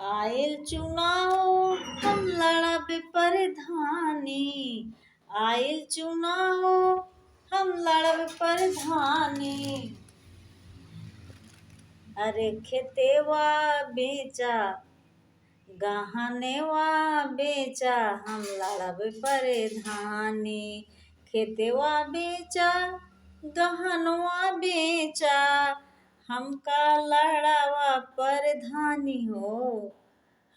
Oil चुनाव हम लड़ब प्रधानी। आयल चुनाव हम लड़ब प्रधानी। अरे खेतेवा बेचा गहनेवा बेचा हम लड़ब प्रधानी। खेतेवा बेचा गहनवा बेचा हमका लड़ावा प्रधानी हो।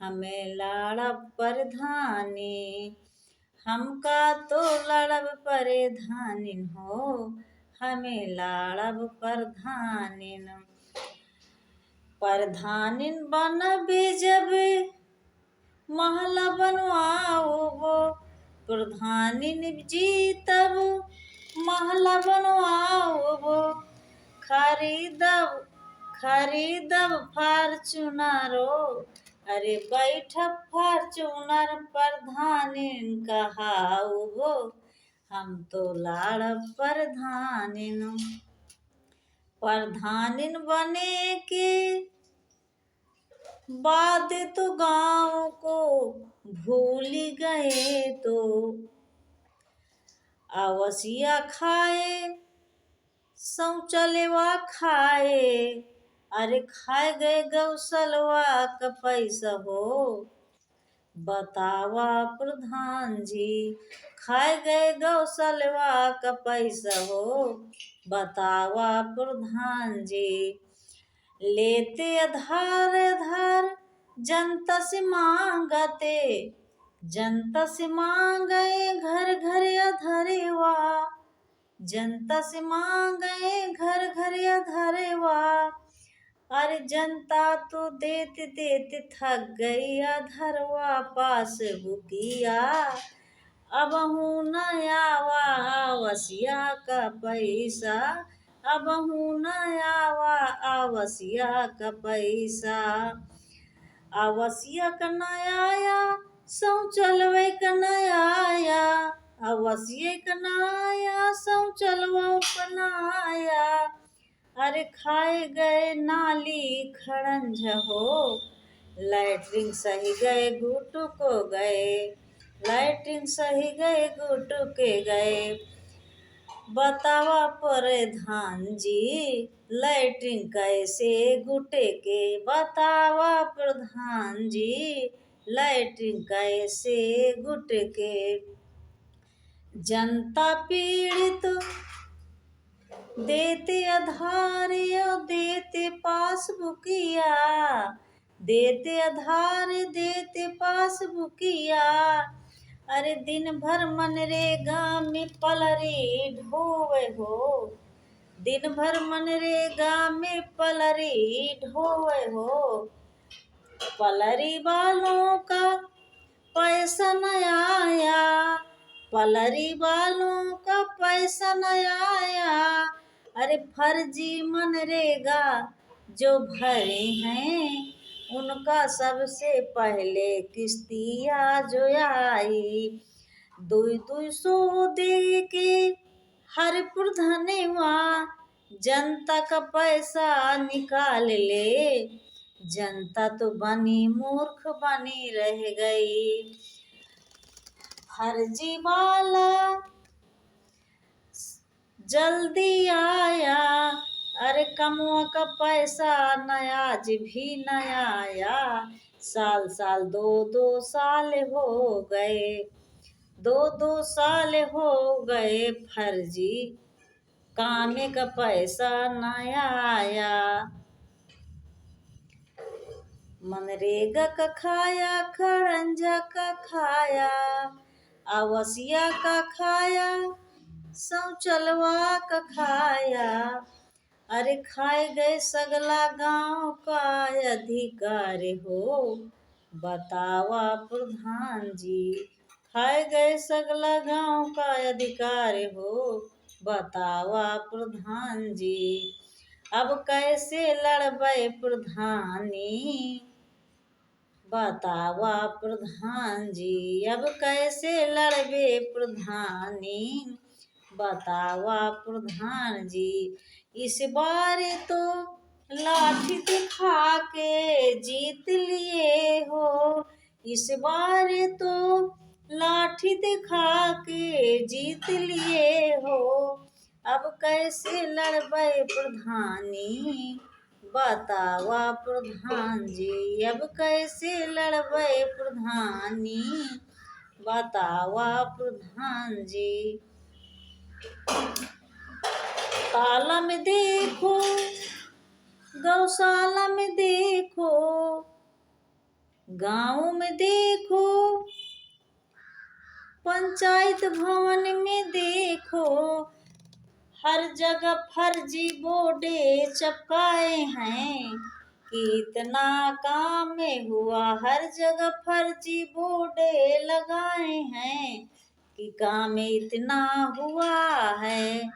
हमें लड़ब प्रधानी हमका तो लड़ब प्रधानी हो। हमें लड़ब प्रधानिन। प्रधानिन बनबे जब महला बनवाओबो। प्रधानिन जीतब महला बनवाओबो। खरीदब फार्चूनरो। अरे बैठब फार्चूनर प्रधानिन कहाओबो। हम तो लड़ब प्रधानिन। प्रधानिन बने के बाद तो गाँव को भूल गए तो। अवसिया खाए शौचलवा खाए। अरे खाए गए गौसलवा का पैसा हो। बतावा प्रधान जी खाए गए गौसलवा का पैसा हो। बतावा प्रधान जी लेते आधार जनता से मांगते। जनता से मांगे घर घर अधरेवा। जनता से मांगे घर घर अधरेवा। अरे जनता तो देते देते थक गई अधरवा पासबुकिया। अब हूँ न आवा आवसिया का पैसा। अब हूँ न आवा आवसिया का पैसा। आवसिया का न आया शौचलवे का न आया। आवसिया का न आया शौचलवा का न आया। अरे खाए गए नाली खड़ंज हो। लैट्रिन सही गए गुटु को गए। लैट्रिन सही गए गुटु के गए। बतावा प्रधान जी लैट्रिन कैसे गुटे के। बतावा प्रधान जी लैट्रिन कैसे गुटे के। जनता पीड़ित देते आधार देते पासबुकिया। देते आधार देते पासबुकिया। अरे दिन भर मनरेगा में पलरी ढोवे हो। दिन भर मनरेगा में पलरी ढोवे हो। पलरी वालों का पैसा न आया। पलरी वालों का पैसा न आया। अरे फर्जी मनरेगा जो भरे हैं उनका सबसे पहले किस्तिया जो आई। 200 दे के हर प्रधानवा जनता का पैसा निकाल ले। जनता तो बनी मूर्ख बनी रह गई। फर्जी वाला जल्दी आया। अरे कमुआ का पैसा न आज भी न आया। साल 2 साल हो गए। 2 साल हो गए फर्जी कामे का पैसा न आया। मनरेगा का खाया खड़ंजा का खाया। आवसिया का खाया शौचलवा का खाया। अरे खाए गए सगला गांव का अधिकार हो। बतावा प्रधान जी खाए गए सगला गांव का अधिकार हो। बतावा प्रधान जी अब कैसे लड़बै प्रधानी। बतावा प्रधान जी अब कैसे लड़बे प्रधानी। बतावा प्रधान जी इस बार तो लाठी दिखा के जीत लिए इस बार तो लाठी दिखा के जीत लिए हो, अब कैसे लड़बै प्रधानी, बतावा प्रधान जी, अब कैसे लड़बै प्रधानी, बतावा प्रधान जी। ताला में देखो, गौशाला में देखो, गाँव में देखो, पंचायत भवन में देखो, हर जगह फर्जी बोर्डे चपकाए हैं, कितना काम हुआ, हर जगह फर्जी बोर्डे लगाए हैं, कि काम इतना हुआ है।